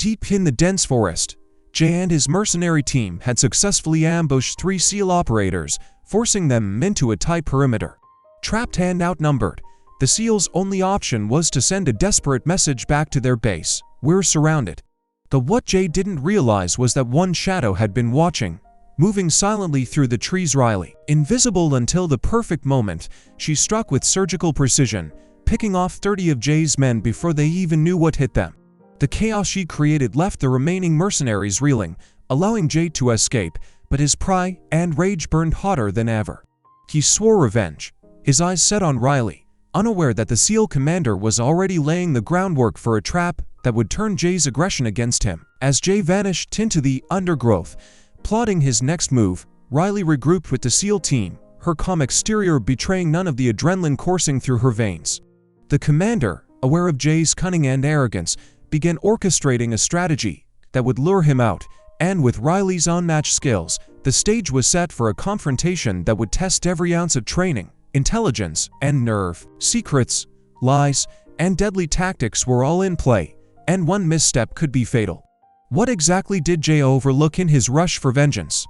Deep in the dense forest, Jay and his mercenary team had successfully ambushed 3 SEAL operators, forcing them into a tight perimeter. Trapped and outnumbered, the SEALs' only option was to send a desperate message back to their base: "We're surrounded." But what Jay didn't realize was that one shadow had been watching, moving silently through the trees. Riley, invisible until the perfect moment, she struck with surgical precision, picking off 30 of Jay's men before they even knew what hit them. The chaos she created left the remaining mercenaries reeling, allowing Jay to escape, but his pride and rage burned hotter than ever. He swore revenge, his eyes set on Riley, unaware that the SEAL commander was already laying the groundwork for a trap that would turn Jay's aggression against him. As Jay vanished into the undergrowth, plotting his next move, Riley regrouped with the SEAL team, her calm exterior betraying none of the adrenaline coursing through her veins. The commander, aware of Jay's cunning and arrogance, began orchestrating a strategy that would lure him out, and with Riley's unmatched skills, the stage was set for a confrontation that would test every ounce of training, intelligence, and nerve. Secrets, lies, and deadly tactics were all in play, and one misstep could be fatal. What exactly did Jay overlook in his rush for vengeance?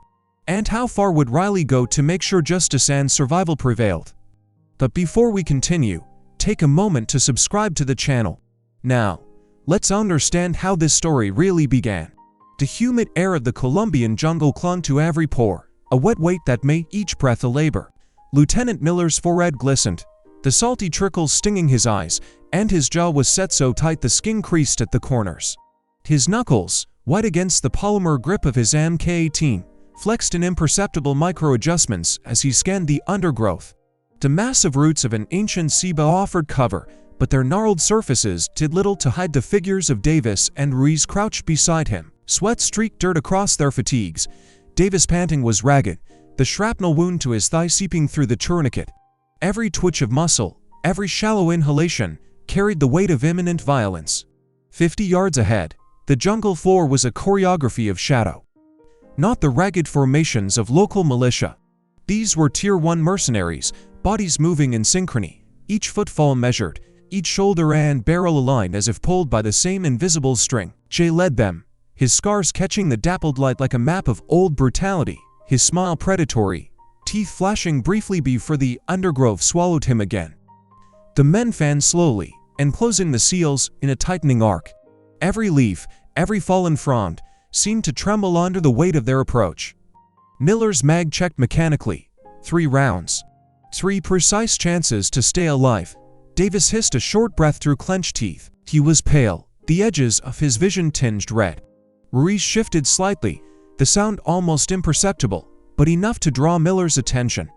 And how far would Riley go to make sure justice and survival prevailed? But before we continue, take a moment to subscribe to the channel. Now, let's understand how this story really began. The humid air of the Colombian jungle clung to every pore, a wet weight that made each breath a labor. Lieutenant Miller's forehead glistened, the salty trickles stinging his eyes, and his jaw was set so tight the skin creased at the corners. His knuckles, white against the polymer grip of his MK-18, flexed in imperceptible micro-adjustments as he scanned the undergrowth. The massive roots of an ancient ceiba offered cover, but their gnarled surfaces did little to hide the figures of Davis and Ruiz crouched beside him. Sweat streaked dirt across their fatigues. Davis' panting was ragged, the shrapnel wound to his thigh seeping through the tourniquet. Every twitch of muscle, every shallow inhalation, carried the weight of imminent violence. 50 yards ahead, the jungle floor was a choreography of shadow. Not the ragged formations of local militia. These were Tier 1 mercenaries, bodies moving in synchrony, each footfall measured, each shoulder and barrel aligned as if pulled by the same invisible string. Jay led them, his scars catching the dappled light like a map of old brutality, his smile predatory, teeth flashing briefly before the undergrowth swallowed him again. The men fanned slowly, enclosing the SEALs in a tightening arc. Every leaf, every fallen frond, seemed to tremble under the weight of their approach. Miller's mag checked mechanically. 3 rounds. 3 precise chances to stay alive. Davis hissed a short breath through clenched teeth. He was pale, the edges of his vision tinged red. Ruiz shifted slightly, the sound almost imperceptible, but enough to draw Miller's attention.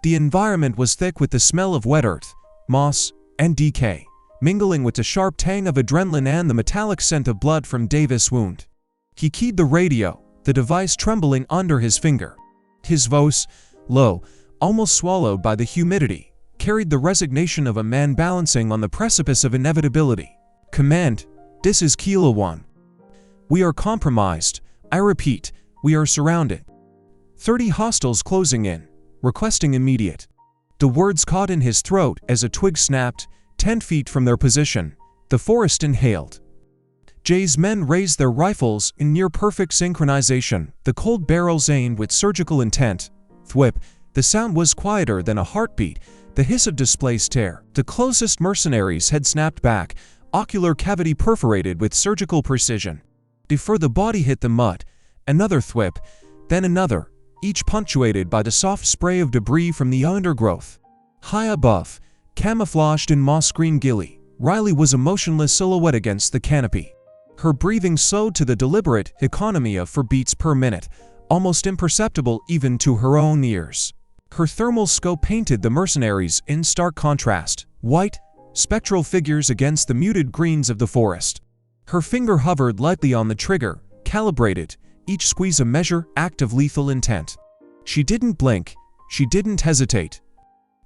The environment was thick with the smell of wet earth, moss, and decay, mingling with the sharp tang of adrenaline and the metallic scent of blood from Davis' wound. He keyed the radio, the device trembling under his finger. His voice, low, almost swallowed by the humidity, carried the resignation of a man balancing on the precipice of inevitability. "Command, this is Kilo 1. We are compromised. I repeat, we are surrounded. 30 hostiles closing in, requesting immediate." The words caught in his throat as a twig snapped. 10 feet from their position, the forest inhaled. Jay's men raised their rifles in near-perfect synchronization, the cold barrels aimed with surgical intent. Thwip, the sound was quieter than a heartbeat, the hiss of displaced air. The closest mercenaries had snapped back, ocular cavity perforated with surgical precision. Before the body hit the mud, another thwip, then another, each punctuated by the soft spray of debris from the undergrowth. High above, camouflaged in moss-green gilly, Riley was a motionless silhouette against the canopy. Her breathing slowed to the deliberate economy of 4 beats per minute, almost imperceptible even to her own ears. Her thermal scope painted the mercenaries in stark contrast, white, spectral figures against the muted greens of the forest. Her finger hovered lightly on the trigger, calibrated, each squeeze a measure act of lethal intent. She didn't blink, she didn't hesitate.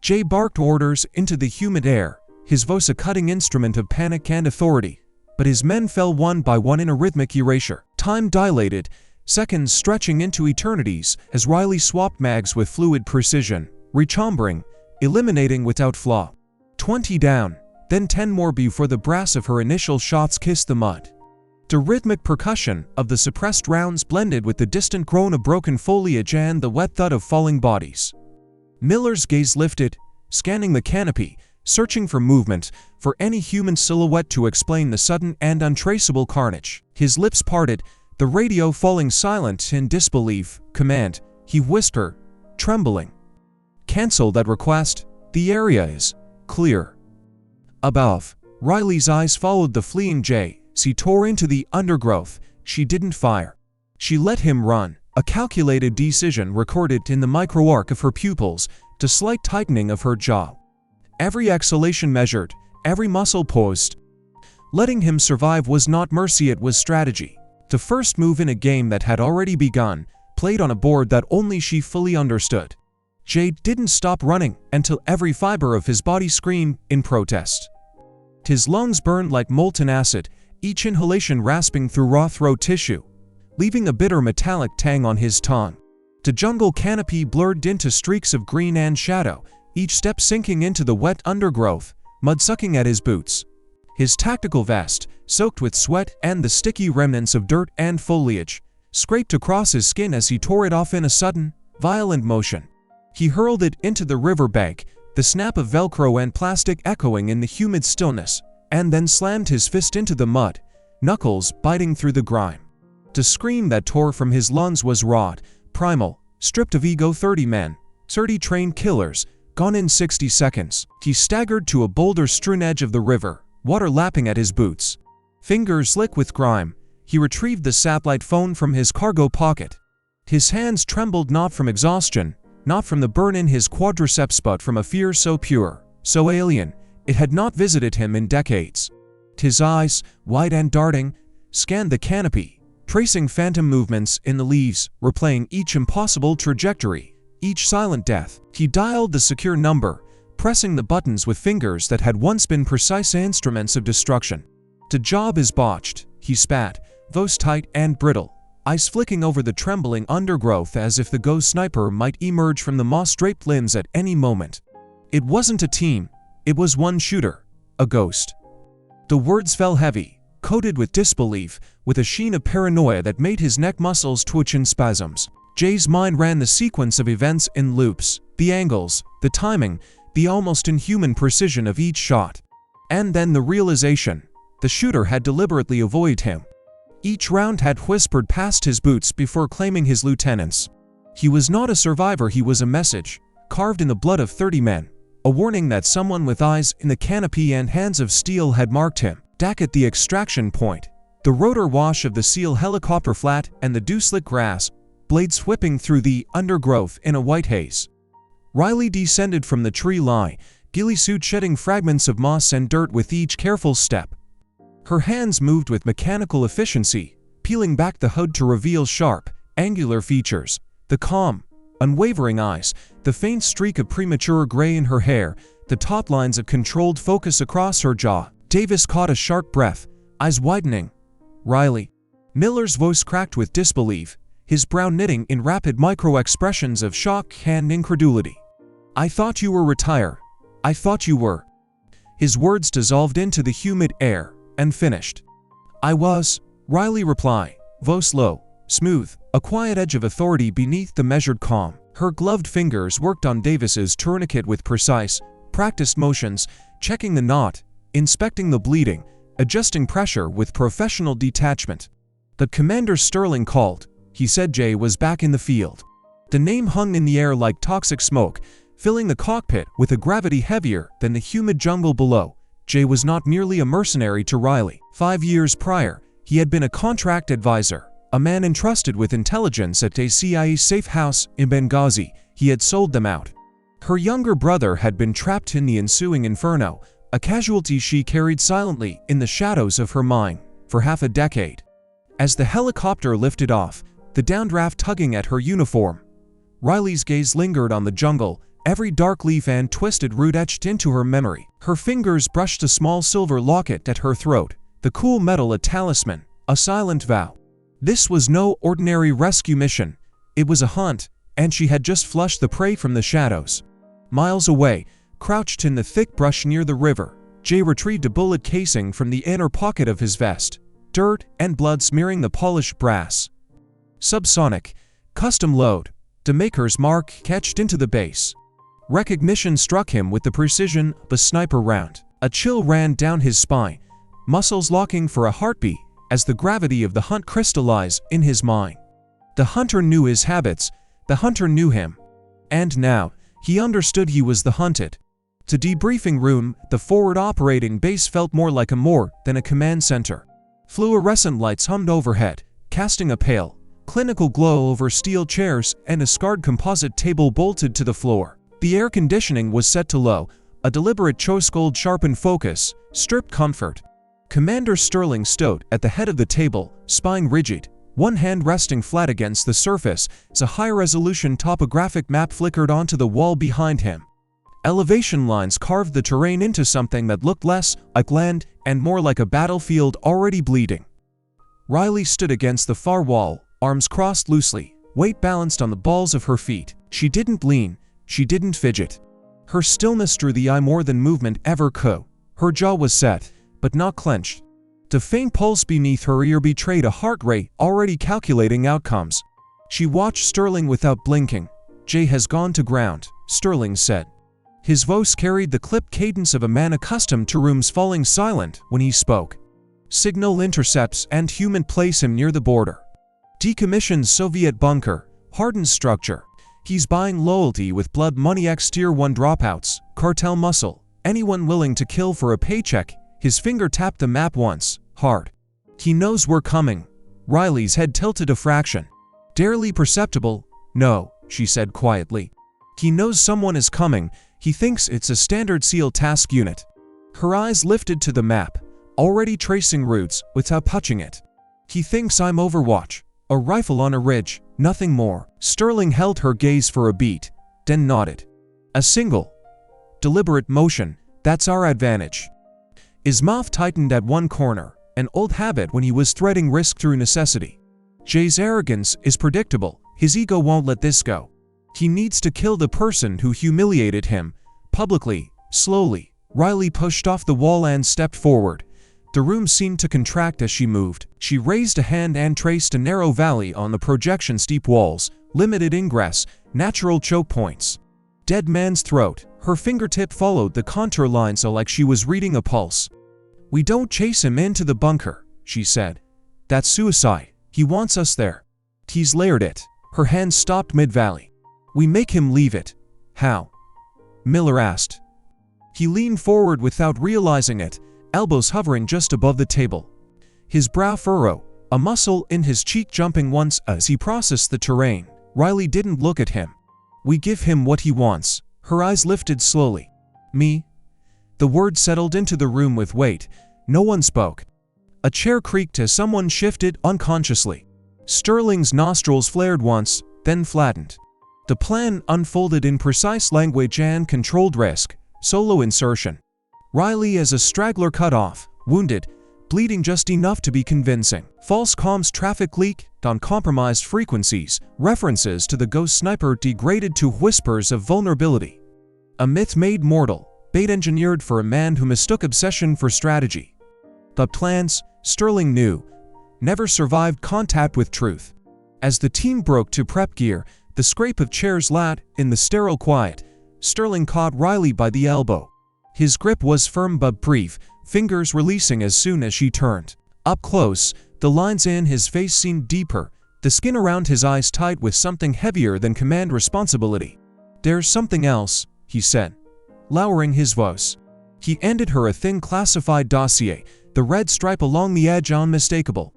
Jay barked orders into the humid air, his voice a cutting instrument of panic and authority, but his men fell one by one in a rhythmic erasure. Time dilated, seconds stretching into eternities as Riley swapped mags with fluid precision, rechambering, eliminating without flaw. 20 down, then 10 more before the brass of her initial shots kissed the mud. The rhythmic percussion of the suppressed rounds blended with the distant groan of broken foliage and the wet thud of falling bodies. Miller's gaze lifted, scanning the canopy, searching for movement, for any human silhouette to explain the sudden and untraceable carnage. His lips parted, the radio falling silent in disbelief. "Command," he whispered, trembling. "Cancel that request. The area is clear." Above, Riley's eyes followed the fleeing Jay. He tore into the undergrowth. She didn't fire. She let him run, a calculated decision recorded in the microarc of her pupils, the slight tightening of her jaw. Every exhalation measured, every muscle poised. Letting him survive was not mercy, it was strategy. The first move in a game that had already begun, played on a board that only she fully understood. Jay didn't stop running until every fiber of his body screamed in protest. His lungs burned like molten acid, each inhalation rasping through raw throat tissue, leaving a bitter metallic tang on his tongue. The jungle canopy blurred into streaks of green and shadow, each step sinking into the wet undergrowth, mud sucking at his boots. His tactical vest, soaked with sweat and the sticky remnants of dirt and foliage, scraped across his skin as he tore it off in a sudden, violent motion. He hurled it into the riverbank, the snap of Velcro and plastic echoing in the humid stillness, and then slammed his fist into the mud, knuckles biting through the grime. The scream that tore from his lungs was raw, primal, stripped of ego. 30 men, 30 trained killers, gone in 60 seconds. He staggered to a boulder-strewn edge of the river, water lapping at his boots. Fingers slick with grime, he retrieved the satellite phone from his cargo pocket. His hands trembled not from exhaustion, not from the burn in his quadriceps, but from a fear so pure, so alien, it had not visited him in decades. His eyes, wide and darting, scanned the canopy, tracing phantom movements in the leaves, replaying each impossible trajectory, each silent death. He dialed the secure number, pressing the buttons with fingers that had once been precise instruments of destruction. "The job is botched," he spat, voice tight and brittle, eyes flicking over the trembling undergrowth as if the ghost sniper might emerge from the moss-draped limbs at any moment. It wasn't a team, it was one shooter, a ghost. The words fell heavy, coated with disbelief, with a sheen of paranoia that made his neck muscles twitch in spasms. Jay's mind ran the sequence of events in loops, the angles, the timing, the almost inhuman precision of each shot. And then the realization, the shooter had deliberately avoided him. Each round had whispered past his boots before claiming his lieutenants. He was not a survivor, he was a message, carved in the blood of 30 men. A warning that someone with eyes in the canopy and hands of steel had marked him. Back at the extraction point, the rotor wash of the SEAL helicopter flat and the dew-slick grass, blades whipping through the undergrowth in a white haze. Riley descended from the tree line, ghillie suit shedding fragments of moss and dirt with each careful step. Her hands moved with mechanical efficiency, peeling back the hood to reveal sharp, angular features, the calm, unwavering eyes, the faint streak of premature gray in her hair, the taut lines of controlled focus across her jaw. Davis caught a sharp breath, eyes widening. "Riley." Miller's voice cracked with disbelief, his brow knitting in rapid micro-expressions of shock and incredulity. "I thought you were retired. I thought you were." His words dissolved into the humid air and finished. "I was," Riley replied, voice low, smooth, a quiet edge of authority beneath the measured calm. Her gloved fingers worked on Davis's tourniquet with precise, practiced motions, checking the knot, inspecting the bleeding, adjusting pressure with professional detachment. "The Commander Sterling called," he said. Jay was back in the field. The name hung in the air like toxic smoke, filling the cockpit with a gravity heavier than the humid jungle below. Jay was not merely a mercenary to Riley. 5 years prior, he had been a contract advisor, a man entrusted with intelligence at a CIA safe house in Benghazi. He had sold them out. Her younger brother had been trapped in the ensuing inferno, a casualty she carried silently in the shadows of her mind for half a decade. As the helicopter lifted off, the downdraft tugging at her uniform, Riley's gaze lingered on the jungle, every dark leaf and twisted root etched into her memory. Her fingers brushed a small silver locket at her throat, the cool metal a talisman, a silent vow. This was no ordinary rescue mission. It was a hunt, and she had just flushed the prey from the shadows. Miles away, crouched in the thick brush near the river, Jay retrieved a bullet casing from the inner pocket of his vest. dirt and blood smearing the polished brass. Subsonic, custom load, the maker's mark etched into the base. Recognition struck him with the precision of a sniper round. A chill ran down his spine, muscles locking for a heartbeat as the gravity of the hunt crystallized in his mind. The hunter knew his habits, the hunter knew him. And now, he understood he was the hunted. The debriefing room, the forward operating base felt more like a morgue than a command center. Fluorescent lights hummed overhead, casting a pale, clinical glow over steel chairs and a scarred composite table bolted to the floor. The air conditioning was set to low, a deliberate choice gold-sharpened focus, stripped comfort. Commander Sterling stood at the head of the table, spine rigid, one hand resting flat against the surface as a high-resolution topographic map flickered onto the wall behind him. Elevation lines carved the terrain into something that looked less like land and more like a battlefield already bleeding. Riley stood against the far wall, arms crossed loosely, weight balanced on the balls of her feet. She didn't lean, she didn't fidget. Her stillness drew the eye more than movement ever could. Her jaw was set, but not clenched. The faint pulse beneath her ear betrayed a heart rate already calculating outcomes. She watched Sterling without blinking. "Jay has gone to ground," Sterling said. His voice carried the clipped cadence of a man accustomed to rooms falling silent when he spoke. "Signal intercepts and human place him near the border. Decommissioned Soviet bunker, hardened structure. He's buying loyalty with blood money Tier 1 dropouts, cartel muscle, anyone willing to kill for a paycheck." His finger tapped the map once, hard. "He knows we're coming." Riley's head tilted a fraction. "Barely perceptible." "No," she said quietly. "He knows someone is coming. He thinks it's a standard SEAL task unit." Her eyes lifted to the map, already tracing routes without touching it. "He thinks I'm Overwatch. A rifle on a ridge, nothing more." Sterling held her gaze for a beat, then nodded. "A single, deliberate motion, that's our advantage." His mouth tightened at one corner, an old habit when he was threading risk through necessity. Jay's arrogance is predictable. His ego won't let this go. He needs to kill the person who humiliated him, publicly, slowly. Riley pushed off the wall and stepped forward. The room seemed to contract as she moved. She raised a hand and traced a narrow valley on the projection, steep walls, limited ingress, natural choke points. Dead man's throat. Her fingertip followed the contour line so like she was reading a pulse. "We don't chase him into the bunker," she said. "That's suicide. He wants us there." He's layered it. Her hand stopped mid-valley. "We make him leave it." "How?" Miller asked. He leaned forward without realizing it, elbows hovering just above the table. His brow furrowed, a muscle in his cheek jumping once as he processed the terrain. Riley didn't look at him. "We give him what he wants." Her eyes lifted slowly. "Me?" The word settled into the room with weight. No one spoke. A chair creaked as someone shifted unconsciously. Sterling's nostrils flared once, then flattened. The plan unfolded in precise language and controlled risk. Solo insertion. Riley as a straggler cut off, wounded, bleeding just enough to be convincing. False comms traffic leak on compromised frequencies, references to the ghost sniper degraded to whispers of vulnerability. A myth made mortal, bait engineered for a man who mistook obsession for strategy. The plans, Sterling knew, never survived contact with truth. As the team broke to prep gear, the scrape of chairs lat in the sterile quiet, Sterling caught Riley by the elbow. His grip was firm but brief, fingers releasing as soon as she turned. Up close, the lines in his face seemed deeper, the skin around his eyes tight with something heavier than command responsibility. "There's something else," he said, lowering his voice. He handed her a thin classified dossier, the red stripe along the edge unmistakable.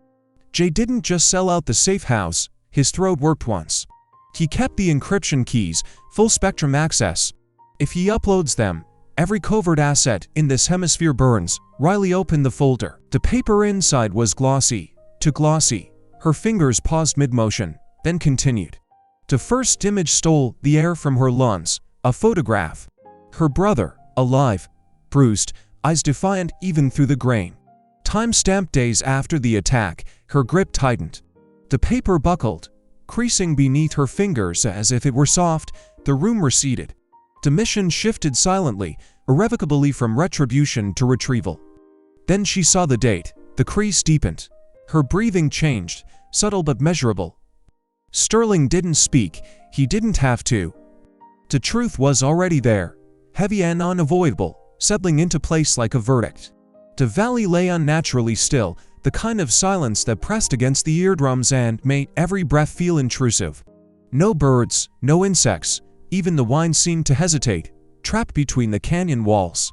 Jay didn't just sell out the safe house, his throat worked once. He kept the encryption keys, full spectrum access. If he uploads them, every covert asset in this hemisphere burns. Riley opened the folder. The paper inside was glossy, too glossy. Her fingers paused mid-motion, then continued. The first image stole the air from her lungs, a photograph. Her brother, alive, bruised, eyes defiant even through the grain. Time-stamped days after the attack, her grip tightened. The paper buckled, creasing beneath her fingers as if it were soft. The room receded. The mission shifted silently, irrevocably from retribution to retrieval. Then she saw the date. The crease deepened. Her breathing changed, subtle but measurable. Sterling didn't speak, he didn't have to. The truth was already there, heavy and unavoidable, settling into place like a verdict. The valley lay unnaturally still, the kind of silence that pressed against the eardrums and made every breath feel intrusive. No birds, no insects, even the wind seemed to hesitate, trapped between the canyon walls.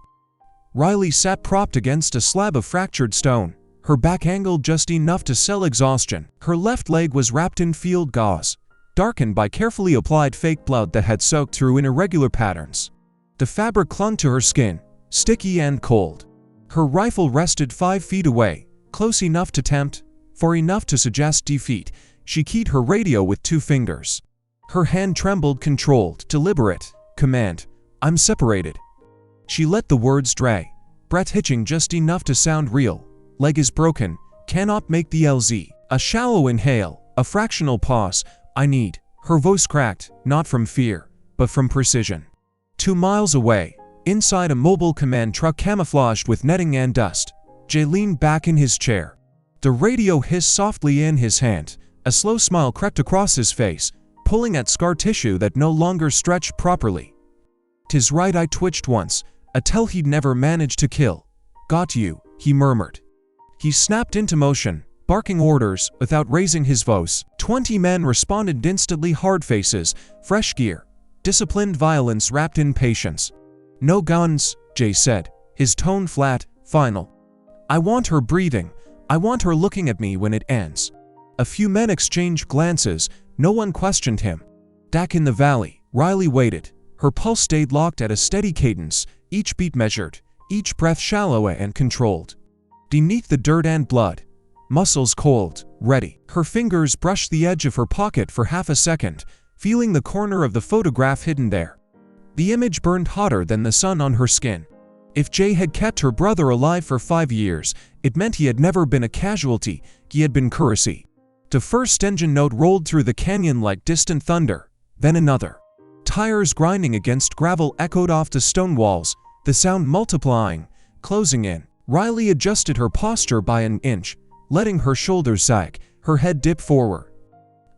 Riley sat propped against a slab of fractured stone, her back angled just enough to sell exhaustion. Her left leg was wrapped in field gauze, darkened by carefully applied fake blood that had soaked through in irregular patterns. The fabric clung to her skin, sticky and cold. Her rifle rested 5 feet away, close enough to tempt, far enough to suggest defeat. She keyed her radio with 2 fingers. Her hand trembled, controlled, deliberate. Command, I'm separated. She let the words drag, breath hitching just enough to sound real. Leg is broken, cannot make the LZ. A shallow inhale, a fractional pause. I need. Her voice cracked, not from fear, but from precision. 2 miles away, inside a mobile command truck camouflaged with netting and dust, Jay leaned back in his chair. The radio hissed softly in his hand. A slow smile crept across his face, pulling at scar tissue that no longer stretched properly. His right eye twitched once, a tell he'd never managed to kill. Got you, he murmured. He snapped into motion, barking orders without raising his voice. 20 men responded instantly, hard faces, fresh gear, disciplined violence wrapped in patience. No guns, Jay said, his tone flat, final. I want her breathing. I want her looking at me when it ends. A few men exchanged glances, no one questioned him. Back in the valley, Riley waited. Her pulse stayed locked at a steady cadence, each beat measured, each breath shallow and controlled. Beneath the dirt and blood, muscles cold, ready. Her fingers brushed the edge of her pocket for half a second, feeling the corner of the photograph hidden there. The image burned hotter than the sun on her skin. If Jay had kept her brother alive for 5 years, it meant he had never been a casualty, he had been currency. The first engine note rolled through the canyon like distant thunder, then another. Tires grinding against gravel echoed off the stone walls, the sound multiplying, closing in. Riley adjusted her posture by an inch, letting her shoulders sag, her head dip forward.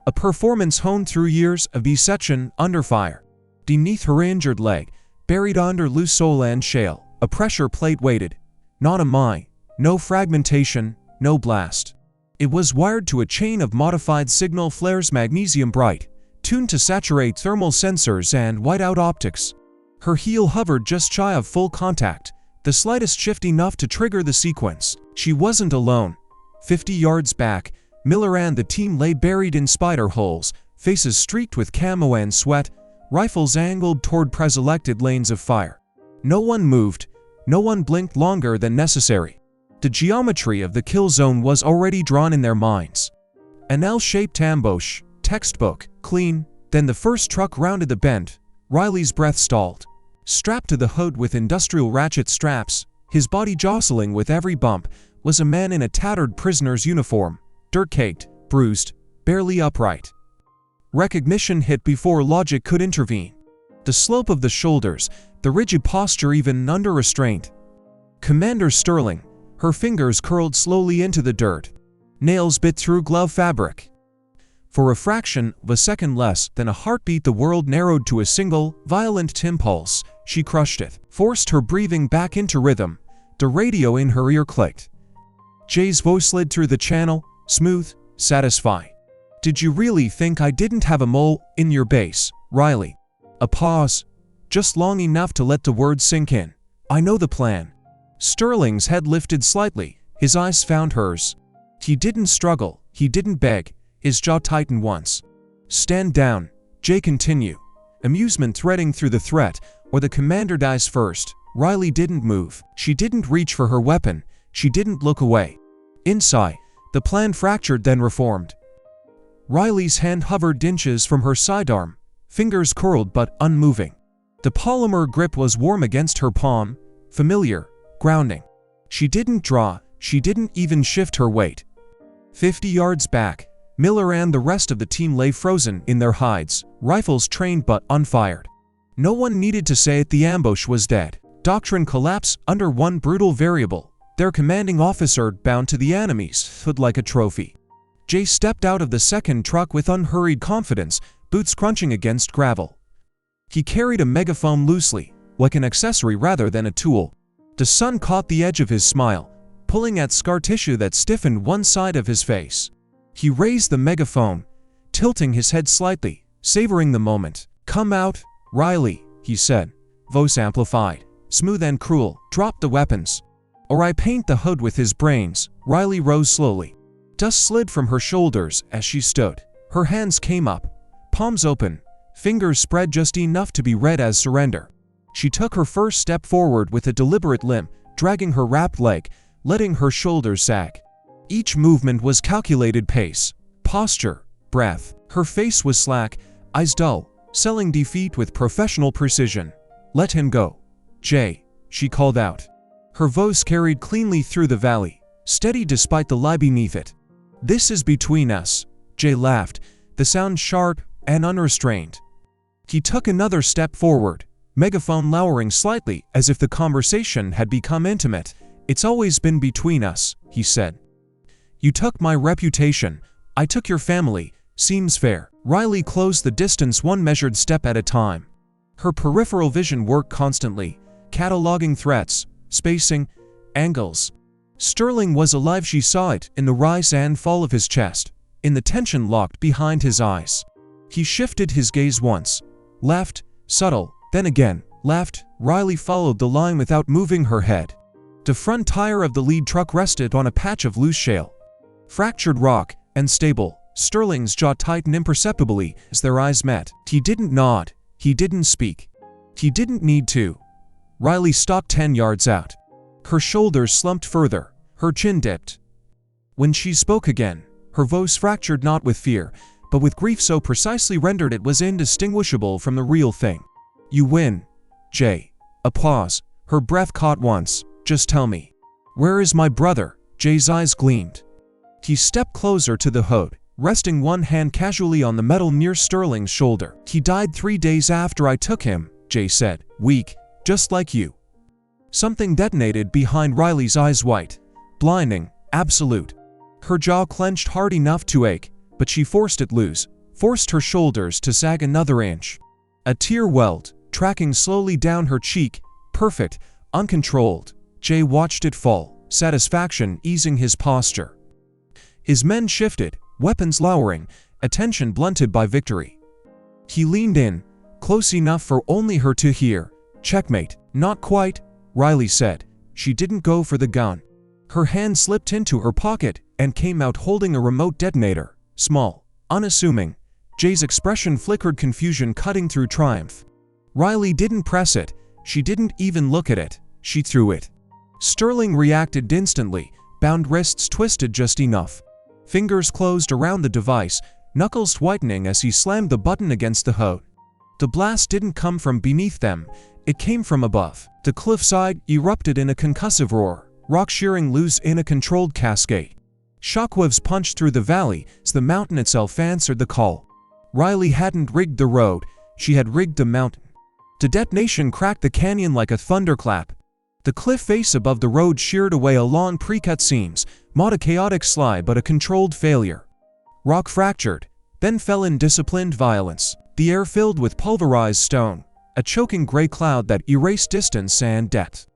A performance honed through years of deception under fire. Beneath her injured leg, buried under loose soil and shale, a pressure plate waited. Not a mine, no fragmentation, no blast. It was wired to a chain of modified signal flares, magnesium bright, tuned to saturate thermal sensors and white out optics. Her heel hovered just shy of full contact, the slightest shift enough to trigger the sequence. She wasn't alone. 50 yards back, Miller and the team lay buried in spider holes, faces streaked with camo and sweat, rifles angled toward preselected lanes of fire. No one moved, no one blinked longer than necessary. The geometry of the kill zone was already drawn in their minds. An L-shaped ambush, textbook, clean. Then the first truck rounded the bend. Riley's breath stalled. Strapped to the hood with industrial ratchet straps, his body jostling with every bump, was a man in a tattered prisoner's uniform, dirt-caked, bruised, barely upright. Recognition hit before logic could intervene. The slope of the shoulders, the rigid posture even under restraint. Commander Sterling, her fingers curled slowly into the dirt. Nails bit through glove fabric. For a fraction of a second less than a heartbeat, the world narrowed to a single, violent impulse. She crushed it, forced her breathing back into rhythm. The radio in her ear clicked. Jay's voice slid through the channel, smooth, satisfying. Did you really think I didn't have a mole in your base, Riley? A pause, just long enough to let the words sink in. I know the plan. Sterling's head lifted slightly, his eyes found hers. He didn't struggle, he didn't beg, his jaw tightened once. Stand down, Jay continued, amusement threading through the threat, or the commander dies first. Riley didn't move, she didn't reach for her weapon, she didn't look away. Inside, the plan fractured then reformed. Riley's hand hovered inches from her sidearm, fingers curled but unmoving. The polymer grip was warm against her palm, familiar, grounding. She didn't draw, she didn't even shift her weight. 50 yards back, Miller and the rest of the team lay frozen in their hides, rifles trained but unfired. No one needed to say it, the ambush was dead. Doctrine collapsed under one brutal variable. their commanding officer bound to the enemy's foot like a trophy. Jay stepped out of the second truck with unhurried confidence, boots crunching against gravel. He carried a megaphone loosely, like an accessory rather than a tool. The sun caught the edge of his smile, pulling at scar tissue that stiffened one side of his face. He raised the megaphone, tilting his head slightly, savoring the moment. "Come out, Riley," he said, voice amplified, smooth and cruel. "Drop the weapons, or I paint the hood with his brains." Riley rose slowly. Dust slid from her shoulders as she stood. Her hands came up, palms open, fingers spread just enough to be read as surrender. She took her first step forward with a deliberate limp, dragging her wrapped leg, letting her shoulders sag. Each movement was calculated pace, posture, breath. Her face was slack, eyes dull, selling defeat with professional precision. "Let him go, Jay," she called out. Her voice carried cleanly through the valley, steady despite the lie beneath it. "This is between us," Jay laughed, the sound sharp and unrestrained. He took another step forward, megaphone lowering slightly as if the conversation had become intimate. "It's always been between us," he said. "You took my reputation, I took your family. Seems fair." Riley closed the distance one measured step at a time. Her peripheral vision worked constantly, cataloging threats, spacing, angles. Sterling was alive. She saw it in the rise and fall of his chest, in the tension locked behind his eyes. He shifted his gaze once, left, subtle, then again, left. Riley followed the line without moving her head. The front tire of the lead truck rested on a patch of loose shale. Fractured rock, and stable. Sterling's jaw tightened imperceptibly as their eyes met. He didn't nod. He didn't speak. He didn't need to. Riley stopped 10 yards out. Her shoulders slumped further. Her chin dipped. When she spoke again, her voice fractured not with fear, but with grief so precisely rendered it was indistinguishable from the real thing. "You win, Jay." A pause. Her breath caught once. "Just tell me, where is my brother?" Jay's eyes gleamed. He stepped closer to the hood, resting one hand casually on the metal near Sterling's shoulder. "He died 3 days after I took him," Jay said, "weak, just like you." Something detonated behind Riley's eyes, white, blinding, absolute. Her jaw clenched hard enough to ache, but she forced it loose, forced her shoulders to sag another inch. A tear welled, tracking slowly down her cheek, perfect, uncontrolled. Jay watched it fall, satisfaction easing his posture. His men shifted, weapons lowering, attention blunted by victory. He leaned in, close enough for only her to hear. "Checkmate." "Not quite," Riley said. She didn't go for the gun. Her hand slipped into her pocket and came out holding a remote detonator, small, unassuming. Jay's expression flickered, confusion cutting through triumph. Riley didn't press it. She didn't even look at it. She threw it. Sterling reacted instantly, bound wrists twisted just enough. Fingers closed around the device, knuckles whitening as he slammed the button against the hood. The blast didn't come from beneath them, it came from above. The cliffside erupted in a concussive roar, rock shearing loose in a controlled cascade. Shockwaves punched through the valley as the mountain itself answered the call. Riley hadn't rigged the road, she had rigged the mountain. The detonation cracked the canyon like a thunderclap. The cliff face above the road sheared away along pre-cut seams, not a chaotic slide but a controlled failure. Rock fractured, then fell in disciplined violence. The air filled with pulverized stone, a choking gray cloud that erased distance and depth.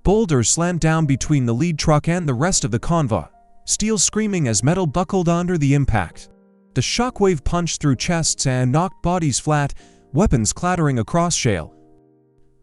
Boulders slammed down between the lead truck and the rest of the convoy, steel screaming as metal buckled under the impact. The shockwave punched through chests and knocked bodies flat, weapons clattering across shale.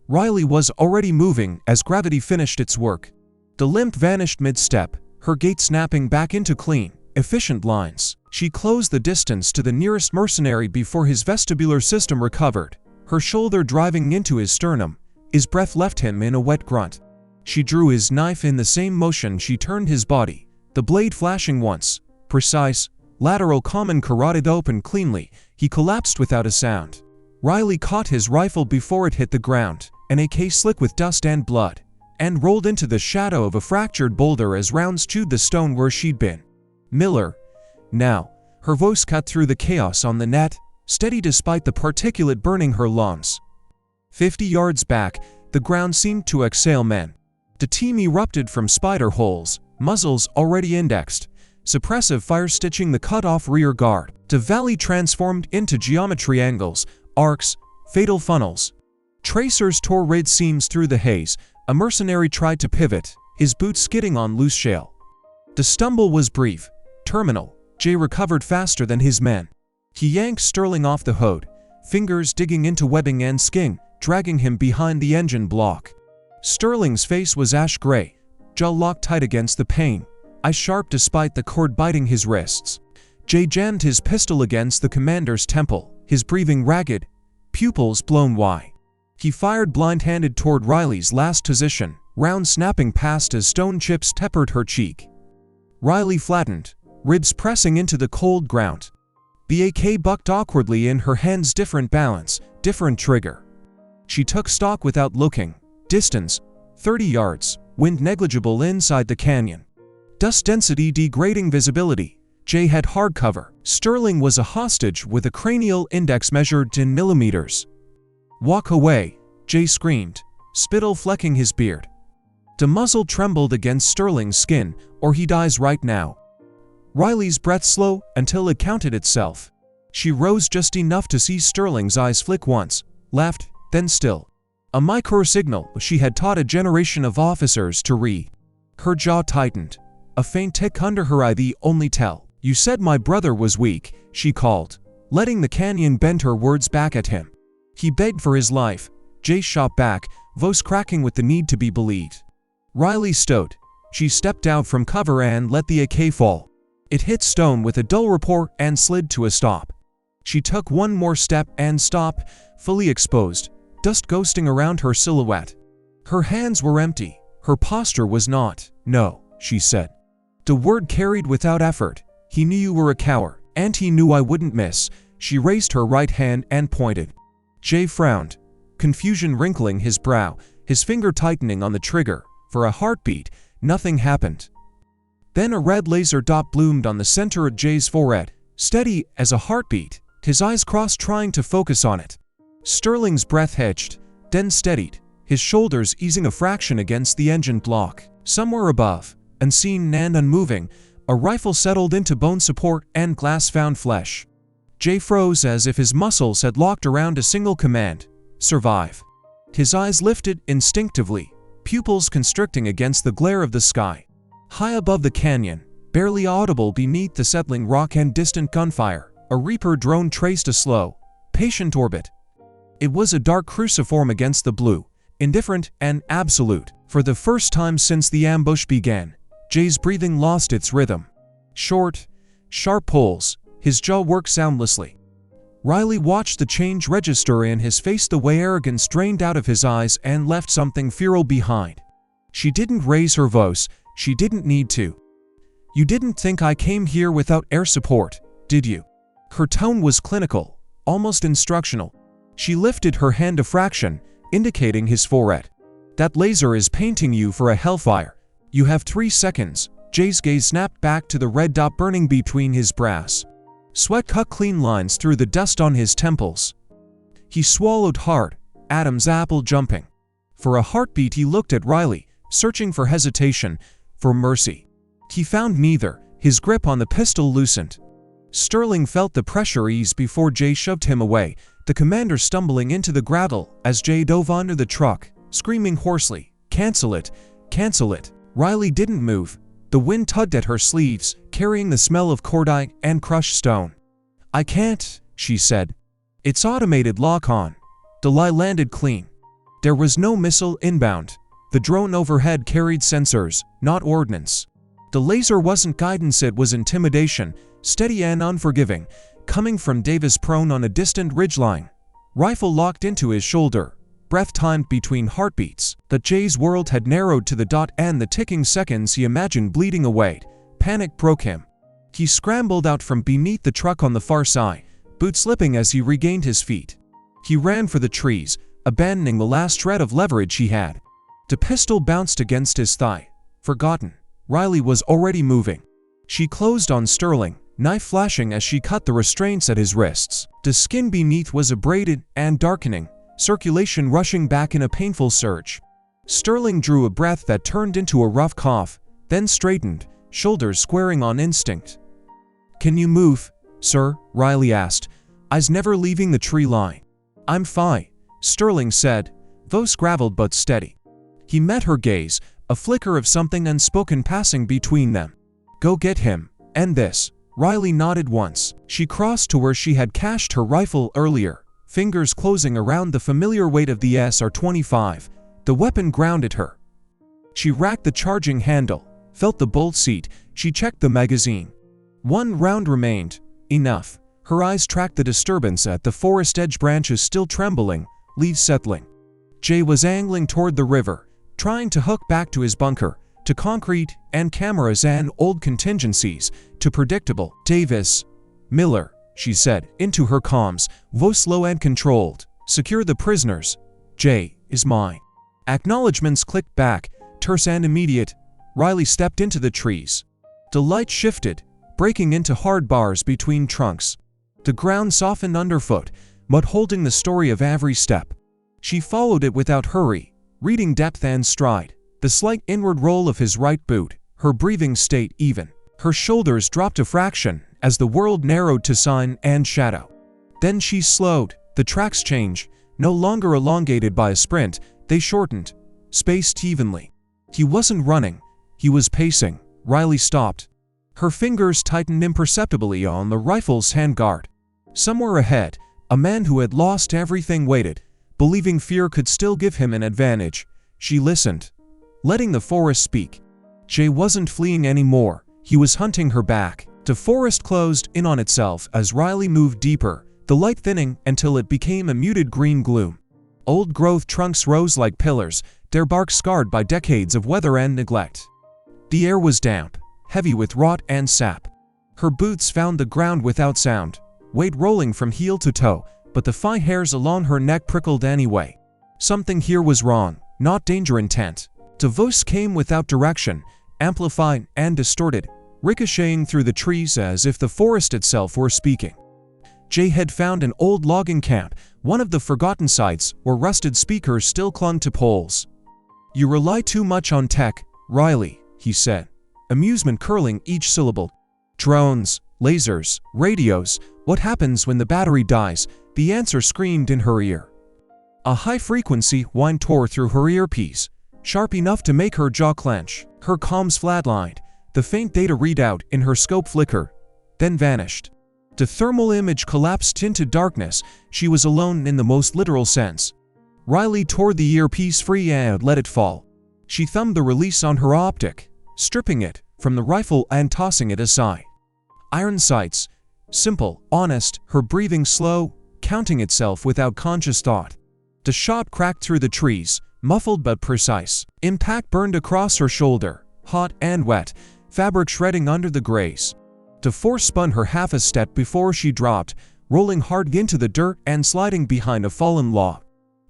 Riley was already moving as gravity finished its work. The limp vanished mid-step, her gait snapping back into clean, efficient lines. She closed the distance to the nearest mercenary before his vestibular system recovered, her shoulder driving into his sternum. His breath left him in a wet grunt. She drew his knife in the same motion she turned his body, the blade flashing once, precise, lateral common carotid open cleanly. He collapsed without a sound. Riley caught his rifle before it hit the ground, an AK slick with dust and blood, and rolled into the shadow of a fractured boulder as rounds chewed the stone where she'd been. "Miller." Now, her voice cut through the chaos on the net, steady despite the particulate burning her lungs. 50 yards back, the ground seemed to exhale men. The team erupted from spider holes, muzzles already indexed, suppressive fire stitching the cut-off rear guard. The valley transformed into geometry angles, arcs, fatal funnels. Tracers tore red seams through the haze. A mercenary tried to pivot, his boots skidding on loose shale. The stumble was brief, terminal. Jay recovered faster than his men. He yanked Sterling off the hood, fingers digging into webbing and skin, dragging him behind the engine block. Sterling's face was ash gray, jaw locked tight against the pane, eyes sharp despite the cord biting his wrists. Jay jammed his pistol against the commander's temple, his breathing ragged, pupils blown wide. He fired blind-handed toward Riley's last position, round snapping past as stone chips tempered her cheek. Riley flattened, ribs pressing into the cold ground. The AK bucked awkwardly in her hands, different balance, different trigger. She took stock without looking. Distance, 30 yards, wind negligible inside the canyon. Dust density degrading visibility. Jay had hard cover. Sterling was a hostage with a cranial index measured in millimeters. "Walk away," Jay screamed, spittle flecking his beard. The muzzle trembled against Sterling's skin, "Or he dies right now." Riley's breath slow until it counted itself. She rose just enough to see Sterling's eyes flick once, laughed, then still. A micro signal she had taught a generation of officers to read. Her jaw tightened. A faint tick under her eye, the only tell. "You said my brother was weak," she called, letting the canyon bend her words back at him. He begged for his life. Jay shot back, voice cracking with the need to be believed. Riley stowed. She stepped out from cover and let the AK fall. It hit stone with a dull report and slid to a stop. She took one more step and stopped, fully exposed, dust ghosting around her silhouette. Her hands were empty. Her posture was not. "No," she said. The word carried without effort. "He knew you were a coward, and he knew I wouldn't miss." She raised her right hand and pointed. Jay frowned, confusion wrinkling his brow, his finger tightening on the trigger. For a heartbeat, nothing happened. Then a red laser dot bloomed on the center of Jay's forehead, steady as a heartbeat. His eyes crossed, trying to focus on it. Sterling's breath hitched, then steadied, his shoulders easing a fraction against the engine block. Somewhere above, unseen and unmoving, a rifle settled into bone support and glass found flesh. Jay froze as if his muscles had locked around a single command: survive. His eyes lifted instinctively, pupils constricting against the glare of the sky. High above the canyon, barely audible beneath the settling rock and distant gunfire, a Reaper drone traced a slow, patient orbit. It was a dark cruciform against the blue, indifferent and absolute. For the first time since the ambush began, Jay's breathing lost its rhythm. Short, sharp pulls, his jaw worked soundlessly. Riley watched the change register in his face, the way arrogance drained out of his eyes and left something feral behind. She didn't raise her voice, she didn't need to. "You didn't think I came here without air support, did you?" Her tone was clinical, almost instructional. She lifted her hand a fraction, indicating his forehead. "That laser is painting you for a hellfire. You have 3 seconds." Jay's gaze snapped back to the red dot burning between his brows. Sweat cut clean lines through the dust on his temples. He swallowed hard, Adam's apple jumping. For a heartbeat he looked at Riley, searching for hesitation, for mercy. He found neither, his grip on the pistol loosened. Sterling felt the pressure ease before Jay shoved him away, the commander stumbling into the gravel as Jay dove under the truck, screaming hoarsely, "Cancel it! Cancel it!" Riley didn't move. The wind tugged at her sleeves, carrying the smell of cordite and crushed stone. "I can't," she said. "It's automated lock-on." The lie landed clean. There was no missile inbound. The drone overhead carried sensors, not ordnance. The laser wasn't guidance, it was intimidation, steady and unforgiving, coming from Davis prone on a distant ridgeline. Rifle locked into his shoulder, breath timed between heartbeats. That Jay's world had narrowed to the dot and the ticking seconds he imagined bleeding away. Panic broke him. He scrambled out from beneath the truck on the far side, boot slipping as he regained his feet. He ran for the trees, abandoning the last shred of leverage he had. The pistol bounced against his thigh. Forgotten. Riley was already moving. She closed on Sterling, knife flashing as she cut the restraints at his wrists. The skin beneath was abraded and darkening, circulation rushing back in a painful surge. Sterling drew a breath that turned into a rough cough, then straightened, shoulders squaring on instinct. "Can you move, sir?" Riley asked. "I's never leaving the tree line." "I'm fine," Sterling said, voice graveled but steady. He met her gaze, a flicker of something unspoken passing between them. "Go get him, end this." Riley nodded once. She crossed to where she had cached her rifle earlier, fingers closing around the familiar weight of the SR-25. The weapon grounded her. She racked the charging handle, felt the bolt seat. She checked the magazine. One round remained. Enough. Her eyes tracked the disturbance at the forest edge, branches still trembling, leaves settling. Jay was angling toward the river, trying to hook back to his bunker, to concrete and cameras and old contingencies, to predictable. "Davis. Miller," she said, into her comms, voice low and controlled. "Secure the prisoners. Jay is mine." Acknowledgements clicked back, terse and immediate. Riley stepped into the trees. The light shifted, breaking into hard bars between trunks. The ground softened underfoot, mud holding the story of every step. She followed it without hurry, reading depth and stride, the slight inward roll of his right boot, her breathing stayed even. Her shoulders dropped a fraction as the world narrowed to sign and shadow. Then she slowed, the tracks changed, no longer elongated by a sprint, they shortened, spaced evenly. He wasn't running, he was pacing. Riley stopped. Her fingers tightened imperceptibly on the rifle's handguard. Somewhere ahead, a man who had lost everything waited, believing fear could still give him an advantage. She listened, letting the forest speak. Jay wasn't fleeing anymore, he was hunting her back. The forest closed in on itself as Riley moved deeper, the light thinning until it became a muted green gloom. Old-growth trunks rose like pillars, their bark scarred by decades of weather and neglect. The air was damp, heavy with rot and sap. Her boots found the ground without sound, weight rolling from heel to toe, but the fine hairs along her neck prickled anyway. Something here was wrong, not danger intent. The voice came without direction, amplified and distorted, ricocheting through the trees as if the forest itself were speaking. Jay had found an old logging camp, one of the forgotten sites where rusted speakers still clung to poles. "You rely too much on tech, Riley," he said, amusement curling each syllable. "Drones, lasers, radios, what happens when the battery dies?" The answer screamed in her ear. A high-frequency whine tore through her earpiece, sharp enough to make her jaw clench. Her comms flatlined, the faint data readout in her scope flickered, then vanished. The thermal image collapsed into darkness. She was alone in the most literal sense. Riley tore the earpiece free and let it fall. She thumbed the release on her optic, stripping it from the rifle and tossing it aside. Iron sights, simple, honest, her breathing slow, counting itself without conscious thought. The shot cracked through the trees, muffled but precise. Impact burned across her shoulder, hot and wet, fabric shredding under the graze. The force spun her half a step before she dropped, rolling hard into the dirt and sliding behind a fallen log.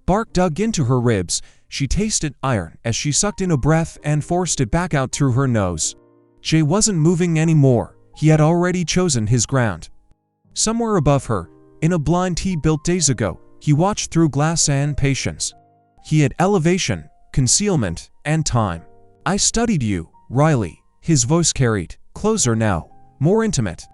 Bark dug into her ribs. She tasted iron as she sucked in a breath and forced it back out through her nose. Jay wasn't moving anymore. He had already chosen his ground. Somewhere above her, in a blind he built days ago, he watched through glass and patience. He had elevation, concealment, and time. "I studied you, Riley," his voice carried, closer now, more intimate.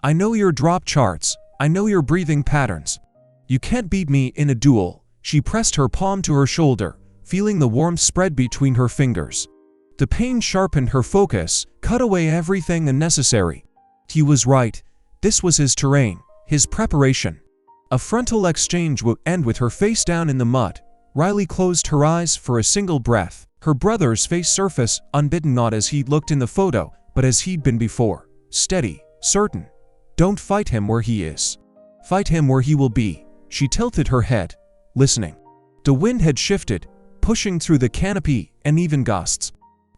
"I know your drop charts, I know your breathing patterns. You can't beat me in a duel." She pressed her palm to her shoulder, feeling the warmth spread between her fingers. The pain sharpened her focus, cut away everything unnecessary. He was right. This was his terrain, his preparation. A frontal exchange would end with her face down in the mud. Riley closed her eyes for a single breath. Her brother's face surfaced, unbidden, not as he'd looked in the photo, but as he'd been before. Steady, certain. "Don't fight him where he is. Fight him where he will be." She tilted her head, listening. The wind had shifted, pushing through the canopy and even gusts.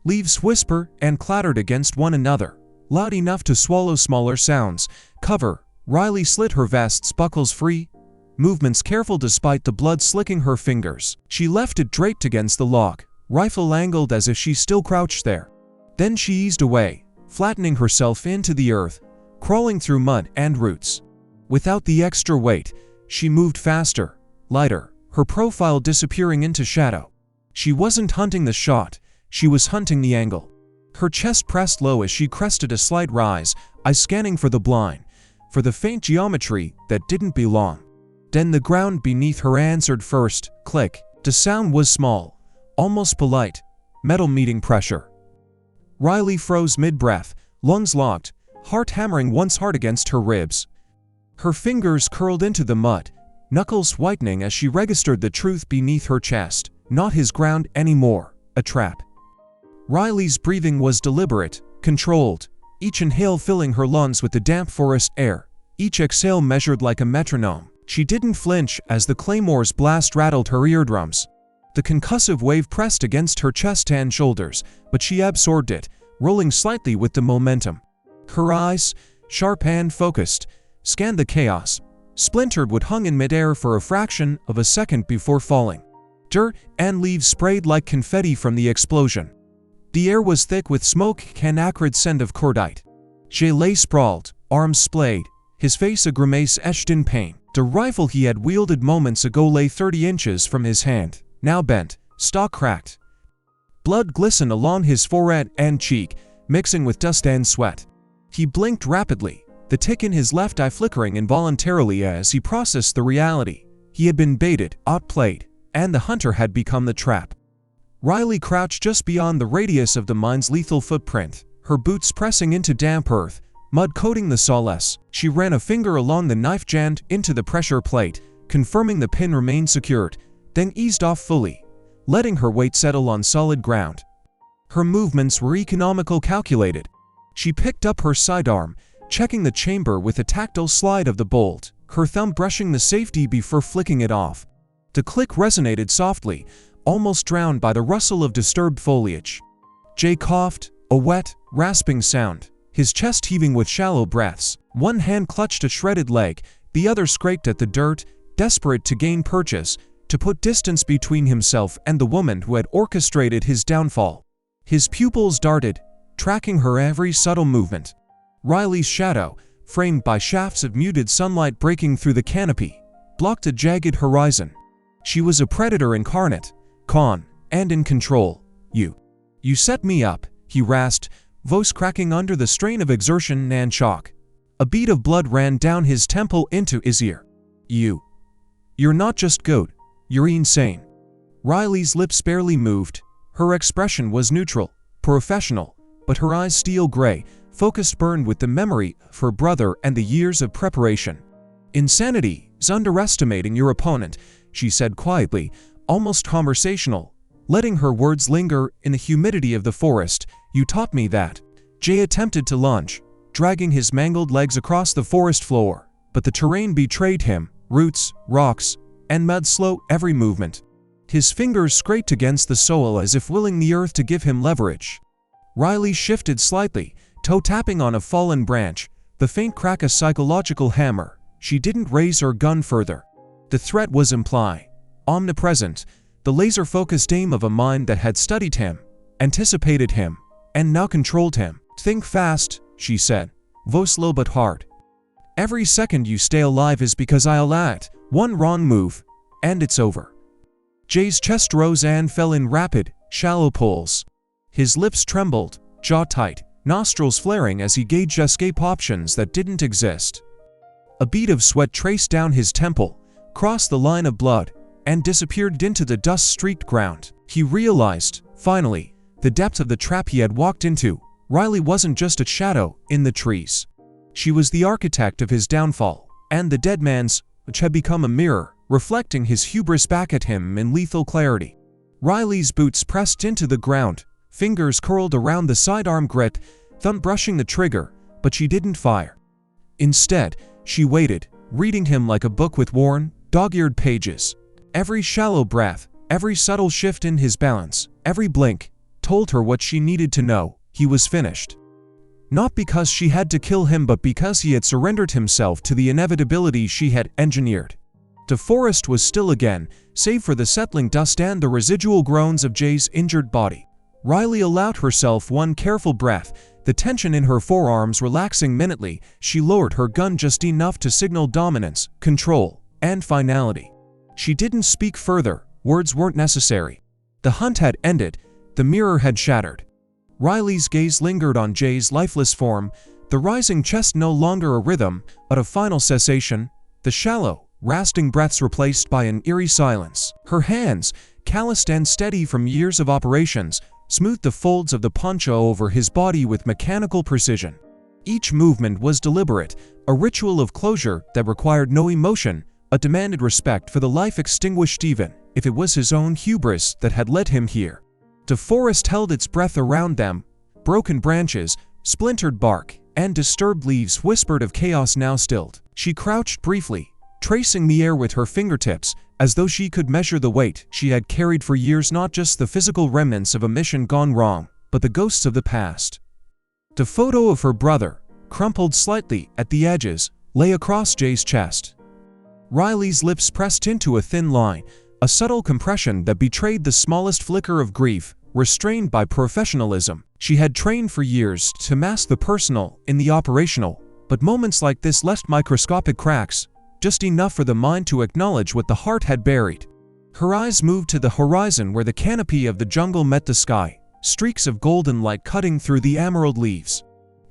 Leaves whispered and clattered against one another, loud enough to swallow smaller sounds. Cover. Riley slid her vest's buckles free, movements careful despite the blood slicking her fingers. She left it draped against the log, rifle angled as if she still crouched there. Then she eased away, flattening herself into the earth, crawling through mud and roots. Without the extra weight, she moved faster, lighter, her profile disappearing into shadow. She wasn't hunting the shot, she was hunting the angle. Her chest pressed low as she crested a slight rise, eyes scanning for the blind, for the faint geometry that didn't belong. Then the ground beneath her answered first, click. The sound was small, almost polite, metal meeting pressure. Riley froze mid-breath, lungs locked, heart hammering once hard against her ribs. Her fingers curled into the mud, knuckles whitening as she registered the truth beneath her chest. Not his ground anymore, a trap. Riley's breathing was deliberate, controlled, each inhale filling her lungs with the damp forest air, each exhale measured like a metronome. She didn't flinch as the Claymore's blast rattled her eardrums. The concussive wave pressed against her chest and shoulders, but she absorbed it, rolling slightly with the momentum. Her eyes, sharp and focused, scanned the chaos. Splintered wood hung in midair for a fraction of a second before falling. Dirt and leaves sprayed like confetti from the explosion. The air was thick with smoke and acrid scent of cordite. Jay lay sprawled, arms splayed, his face a grimace etched in pain. The rifle he had wielded moments ago lay 30 inches from his hand, now bent, stock cracked. Blood glistened along his forehead and cheek, mixing with dust and sweat. He blinked rapidly, the tick in his left eye flickering involuntarily as he processed the reality. He had been baited, outplayed, and the hunter had become the trap. Riley crouched just beyond the radius of the mine's lethal footprint, her boots pressing into damp earth, mud coating the sawless. She ran a finger along the knife jammed into the pressure plate, confirming the pin remained secured, then eased off fully, letting her weight settle on solid ground. Her movements were economical, calculated. She picked up her sidearm, checking the chamber with a tactile slide of the bolt, her thumb brushing the safety before flicking it off. The click resonated softly, almost drowned by the rustle of disturbed foliage. Jay coughed, a wet, rasping sound, his chest heaving with shallow breaths. One hand clutched a shredded leg, the other scraped at the dirt, desperate to gain purchase, to put distance between himself and the woman who had orchestrated his downfall. His pupils darted, tracking her every subtle movement. Riley's shadow, framed by shafts of muted sunlight breaking through the canopy, blocked a jagged horizon. She was a predator incarnate, calm, and in control. You set me up, he rasped, voice cracking under the strain of exertion and shock. A bead of blood ran down his temple into his ear. You're not just goat, you're insane. Riley's lips barely moved. Her expression was neutral, professional, but her eyes steel gray, focused, burned with the memory of her brother and the years of preparation. Insanity is underestimating your opponent, she said quietly, almost conversational, letting her words linger in the humidity of the forest. You taught me that. Jay attempted to lunge, dragging his mangled legs across the forest floor, but the terrain betrayed him, roots, rocks, and mud slow every movement. His fingers scraped against the soil as if willing the earth to give him leverage. Riley shifted slightly, toe tapping on a fallen branch, the faint crack a psychological hammer. She didn't raise her gun further. The threat was implied, omnipresent, the laser-focused aim of a mind that had studied him, anticipated him, and now controlled him. Think fast, she said, voice low but hard. Every second you stay alive is because I'll act. One wrong move, and it's over. Jay's chest rose and fell in rapid, shallow pulls. His lips trembled, jaw tight, nostrils flaring as he gauged escape options that didn't exist. A bead of sweat traced down his temple, crossed the line of blood, and disappeared into the dust-streaked ground. He realized, finally, the depth of the trap he had walked into. Riley wasn't just a shadow in the trees. She was the architect of his downfall, and the dead man's, which had become a mirror, reflecting his hubris back at him in lethal clarity. Riley's boots pressed into the ground, fingers curled around the sidearm grit, thumb brushing the trigger, but she didn't fire. Instead, she waited, reading him like a book with worn, dog-eared pages. Every shallow breath, every subtle shift in his balance, every blink, told her what she needed to know. He was finished. Not because she had to kill him, but because he had surrendered himself to the inevitability she had engineered. The forest was still again, save for the settling dust and the residual groans of Jay's injured body. Riley allowed herself one careful breath, the tension in her forearms relaxing minutely. She lowered her gun just enough to signal dominance, control, and finality. She didn't speak further, words weren't necessary. The hunt had ended, the mirror had shattered. Riley's gaze lingered on Jay's lifeless form, the rising chest no longer a rhythm, but a final cessation, the shallow, rasping breaths replaced by an eerie silence. Her hands, calloused and steady from years of operations, smoothed the folds of the poncho over his body with mechanical precision. Each movement was deliberate, a ritual of closure that required no emotion, but demanded respect for the life extinguished even if it was his own hubris that had led him here. The forest held its breath around them. Broken branches, splintered bark, and disturbed leaves whispered of chaos now stilled. She crouched briefly, tracing the air with her fingertips, as though she could measure the weight she had carried for years, not just the physical remnants of a mission gone wrong, but the ghosts of the past. The photo of her brother, crumpled slightly at the edges, lay across Jay's chest. Riley's lips pressed into a thin line, a subtle compression that betrayed the smallest flicker of grief, restrained by professionalism. She had trained for years to mask the personal in the operational, but moments like this left microscopic cracks, just enough for the mind to acknowledge what the heart had buried. Her eyes moved to the horizon where the canopy of the jungle met the sky, streaks of golden light cutting through the emerald leaves.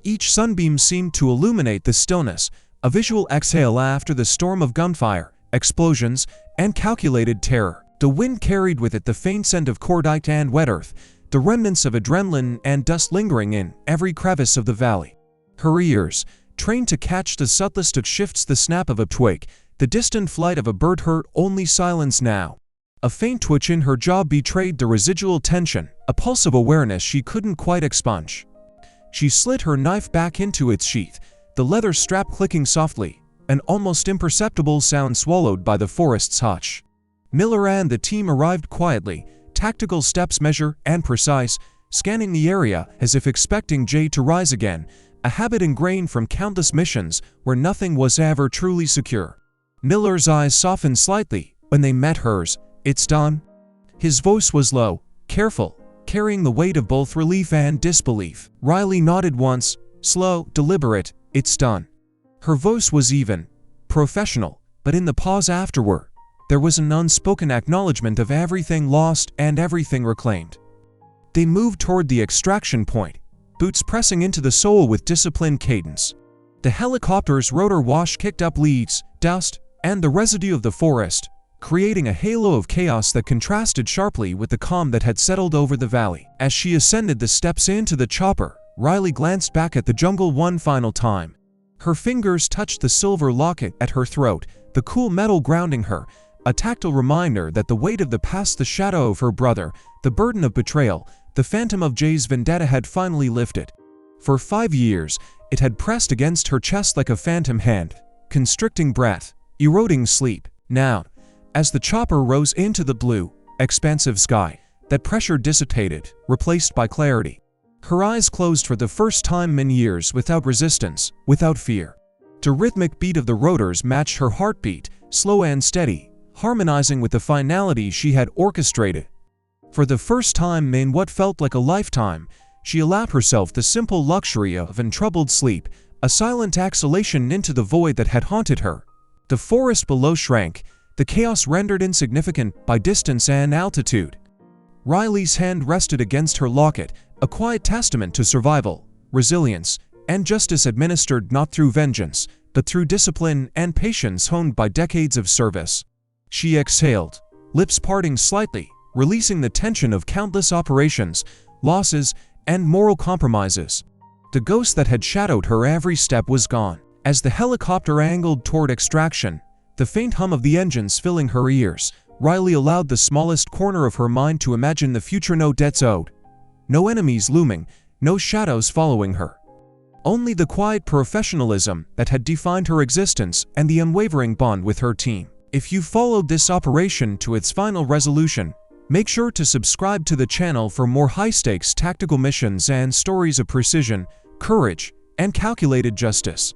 Each sunbeam seemed to illuminate the stillness, a visual exhale after the storm of gunfire, explosions, and calculated terror. The wind carried with it the faint scent of cordite and wet earth, the remnants of adrenaline and dust lingering in every crevice of the valley. Her ears, trained to catch the subtlest of shifts, the snap of a twig, the distant flight of a bird, heard only silence now. A faint twitch in her jaw betrayed the residual tension, a pulse of awareness she couldn't quite expunge. She slid her knife back into its sheath, the leather strap clicking softly, an almost imperceptible sound swallowed by the forest's hush. Miller and the team arrived quietly, tactical steps measured and precise, scanning the area as if expecting Jay to rise again, a habit ingrained from countless missions where nothing was ever truly secure. Miller's eyes softened slightly when they met hers. "It's done?" His voice was low, careful, carrying the weight of both relief and disbelief. Riley nodded once, slow, deliberate. "It's done." Her voice was even, professional, but in the pause afterward, there was an unspoken acknowledgement of everything lost and everything reclaimed. They moved toward the extraction point, boots pressing into the soil with disciplined cadence. The helicopter's rotor wash kicked up leaves, dust, and the residue of the forest, creating a halo of chaos that contrasted sharply with the calm that had settled over the valley. As she ascended the steps into the chopper, Riley glanced back at the jungle one final time. Her fingers touched the silver locket at her throat, the cool metal grounding her, a tactile reminder that the weight of the past, the shadow of her brother, the burden of betrayal, the phantom of Jay's vendetta had finally lifted. For 5 years, it had pressed against her chest like a phantom hand, constricting breath, eroding sleep. Now, as the chopper rose into the blue, expansive sky, that pressure dissipated, replaced by clarity. Her eyes closed for the first time in years, without resistance, without fear. The rhythmic beat of the rotors matched her heartbeat, slow and steady, harmonizing with the finality she had orchestrated. For the first time in what felt like a lifetime, she allowed herself the simple luxury of untroubled sleep, a silent exhalation into the void that had haunted her. The forest below shrank, the chaos rendered insignificant by distance and altitude. Riley's hand rested against her locket, a quiet testament to survival, resilience, and justice administered not through vengeance, but through discipline and patience honed by decades of service. She exhaled, lips parting slightly, releasing the tension of countless operations, losses, and moral compromises. The ghost that had shadowed her every step was gone. As the helicopter angled toward extraction, the faint hum of the engines filling her ears, Riley allowed the smallest corner of her mind to imagine the future: no debts owed, no enemies looming, no shadows following her. Only the quiet professionalism that had defined her existence and the unwavering bond with her team. If you followed this operation to its final resolution, make sure to subscribe to the channel for more high-stakes tactical missions and stories of precision, courage, and calculated justice.